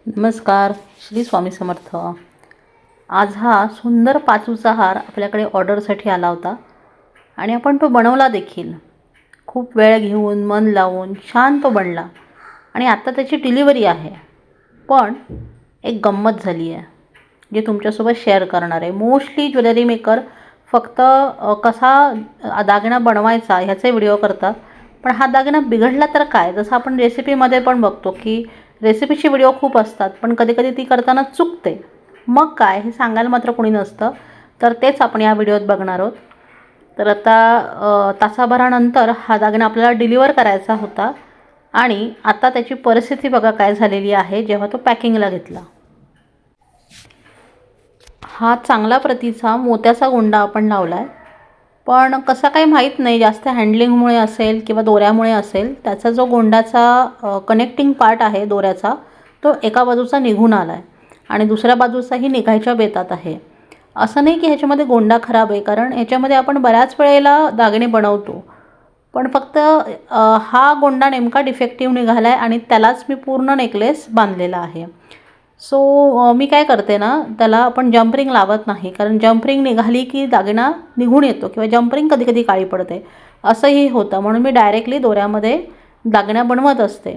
नमस्कार, श्री स्वामी समर्थ। आज हा सुंदर पाचूचा हार आपल्याकडे ऑर्डरसाठी आला होता आणि आपण तो बनवला देखील। खूप वेळ घेऊन मन लावून छान तो बनला आणि आता त्याची डिलिव्हरी आहे। पण एक गंमत झाली आहे जे तुमच्यासोबत शेअर करणार आहे। मोस्टली ज्वेलरी मेकर फक्त कसा दागिना बनवायचा ह्याचे व्हिडिओ करतात, पण हा दागिना बिघडला तर काय। जसं आपण रेसिपीमध्ये पण बघतो की रेसिपीची व्हिडिओ खूप असतात, पण कधी-कधी ती करताना चुकते। मग काय हे सांगायला मात्र कोणी नसतं, तर तेच आपण या व्हिडिओत बघणार आहोत। तर आता तासाभरानंतर हा दागिना आपल्याला डिलिव्हर करायचा होता आणि आता त्याची परिस्थिती बघा काय झालेली आहे जेव्हा तो पॅकिंगला घेतला। हा चांगला प्रतीचा मोत्याचा गोंडा आपण लावला आहे, पण कसं काही माहीत नाही, जास्त हँडलिंगमुळे असेल किंवा दोऱ्यामुळे असेल, त्याचा जो गोंडाचा कनेक्टिंग पार्ट आहे दोऱ्याचा तो एका बाजूचा निघून आला आहे आणि दुसऱ्या बाजूचाही निघायच्या बेतात आहे। असं नाही की ह्याच्यामध्ये गोंडा खराब आहे, कारण ह्याच्यामध्ये आपण बऱ्याच वेळेला दागिने बनवतो, पण फक्त हा गोंडा नेमका डिफेक्टिव्ह निघाला आहे आणि त्यालाच मी पूर्ण नेकलेस बांधलेला आहे। सो मी काय करते ना, त्याला आपण जंपरिंग लावत नाही, कारण जंपरिंग निघाली की दागिना निघून येतो किंवा जंपरिंग कधी कधी काळी पडते, असंही होतं। म्हणून मी डायरेक्टली दोऱ्यामध्ये दागिना बनवत असते।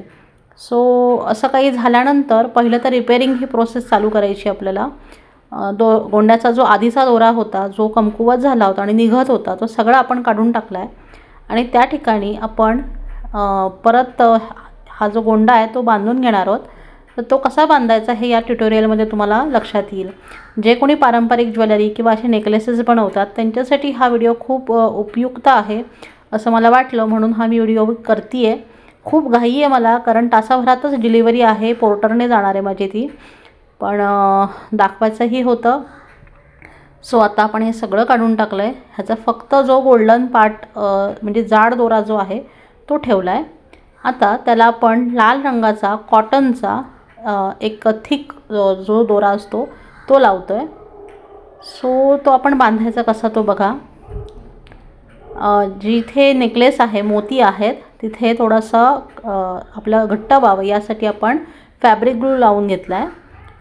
सो असं काही झाल्यानंतर पहिलं तर रिपेअरिंग ही प्रोसेस चालू करायची आपल्याला। गोंड्याचा जो आधीचा दोरा होता, जो कमकुवत झाला होता आणि निघत होता, तो सगळा आपण काढून टाकला आहे आणि त्या ठिकाणी आपण परत हा जो गोंडा आहे तो बांधून घेणार आहोत। तर तो कसा बांधायचा हे या ट्युटोरियलमध्ये तुम्हाला लक्षात येईल। जे कोणी पारंपरिक ज्वेलरी किंवा असे नेकलेसेस बनवतात त्यांच्यासाठी हा व्हिडिओ खूप उपयुक्त आहे असं मला वाटलं, म्हणून हा मी व्हिडिओ करते आहे। खूप घाई आहे मला, कारण तासाभरातच डिलिव्हरी आहे, पोर्टरने जाणार आहे माझी ती, पण दाखवायचंही होतं। सो आता आपण हे सगळं काढून टाकलं आहे। ह्याचा फक्त जो गोल्डन पार्ट म्हणजे जाड दोरा जो आहे तो ठेवला आहे। आता त्याला आपण लाल रंगाचा कॉटनचा एक थिक जो दोरा असतो तो लावतो आहे। सो तो आपण बांधायचा कसा तो बघा। जिथे नेकलेस आहे, मोती आहेत, तिथे थोडासा आपलं घट्ट व्हावं यासाठी आपण फॅब्रिक ग्लू लावून घेतला आहे,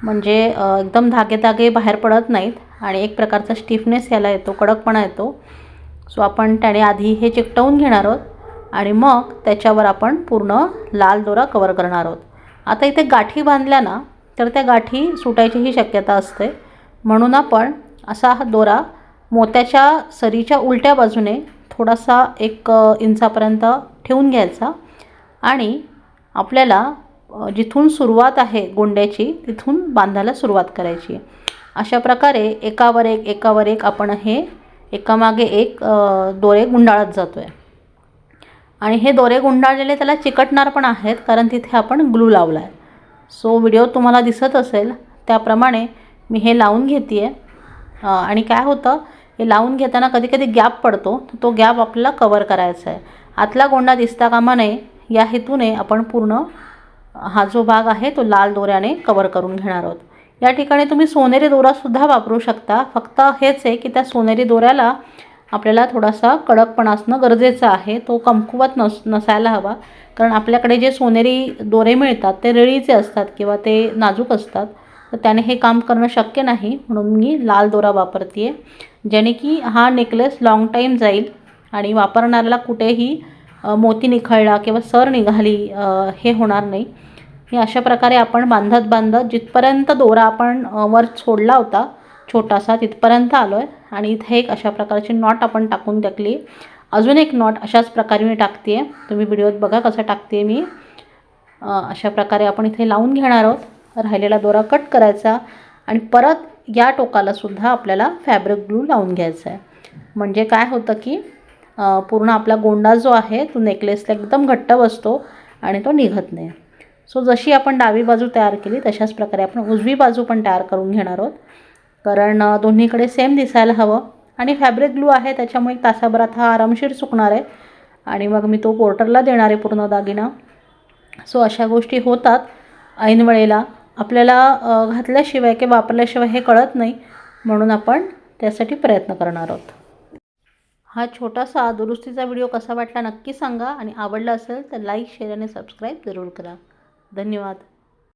म्हणजे एकदम धागे धागे बाहेर पडत नाहीत आणि एक प्रकारचा स्टिफनेस याला येतो, कडकपणा येतो। सो आपण त्याने आधी हे चिकटवून घेणार आहोत आणि मग त्याच्यावर आपण पूर्ण लाल दोरा कवर करणार आहोत। आता इथे गाठी बांधल्या ना तर त्या गाठी सुटायचीही शक्यता असते, म्हणून आपण असा हा दोरा मोत्याच्या सरीच्या उलट्या बाजूने थोडासा 1 इंचापर्यंत ठेवून घ्यायचा आणि आपल्याला जिथून सुरुवात आहे गोंड्याची तिथून बांधायला सुरुवात करायची। अशा प्रकारे एकावर एक आपण हे एकामागे एक दोरे गुंडाळत जातो आहे आणि हे दोरे गुंडाळलेले त्याला चिकटणार पण आहेत, कारण तिथे आपण ग्लू लावला आहे। सो व्हिडिओ तुम्हाला दिसत असेल त्याप्रमाणे मी हे लावून घेते आहे आणि काय होतं, हे लावून घेताना कधी कधी गॅप पडतो, तर तो गॅप आपल्याला कवर करायचा आहे। आतला गोंडा दिसता कामा नये या हेतूने आपण पूर्ण हा जो भाग आहे तो लाल दोऱ्याने कवर करून घेणार आहोत। या ठिकाणी तुम्ही सोनेरी दोरासुद्धा वापरू शकता, फक्त हेच आहे की त्या सोनेरी दोऱ्याला आपल्याला थोडासा कडकपणा असणं गरजेचं आहे, तो कमकुवत नसायला हवा, कारण आपल्याकडे जे सोनेरी दोरे मिळतात ते रेळीचे असतात किंवा ते नाजूक असतात, तर त्याने हे काम करणं शक्य नाही। म्हणून मी लाल दोरा वापरते आहे, ज्याने की हा नेकलेस लॉंग टाईम जाईल आणि वापरणाऱ्याला कुठेही मोती निखळला किंवा सर निघाली हे होणार नाही। हे अशा प्रकारे आपण बांधत बांधत जिथपर्यंत दोरा आपण वर सोडला होता छोटासा तिथपर्यंत आलो आहे आणि इथे एक अशा प्रकारची नॉट आपण टाकून टाकली। अजून एक नॉट अशाच प्रकारे मी टाकते आहे, तुम्ही व्हिडिओत बघा कसं टाकते मी। अशा प्रकारे आपण इथे लावून घेणार आहोत। राहिलेला दोरा कट करायचा आणि परत या टोकाला सुद्धा आपल्याला फॅब्रिक ग्लू लावून घ्यायचा आहे, म्हणजे काय होतं की पूर्ण आपला गोंडा जो आहे तो नेकलेसला एकदम घट्ट बसतो आणि तो निघत नाही। सो जशी आपण डावी बाजू तयार केली तशाच प्रकारे आपण उजवी बाजू पण तयार करून घेणार आहोत, कारण दोन्हीकडे सेम दिसायला हवं आणि फॅब्रिक ग्लू आहे त्याच्यामुळे तासाभरात हा आरामशीर सुकणार आहे आणि मग मी तो पोर्टरला देणार आहे पूर्ण दागिना। सो अशा गोष्टी होतात ऐन वेळेला, आपल्याला घातल्याशिवाय किंवा वापरल्याशिवाय हे कळत नाही, म्हणून आपण त्यासाठी प्रयत्न करणार आहोत। हा छोटासा दुरुस्तीचा व्हिडिओ कसा वाटला नक्की सांगा आणि आवडला असेल तर लाईक, शेअर आणि सबस्क्राईब जरूर करा। धन्यवाद।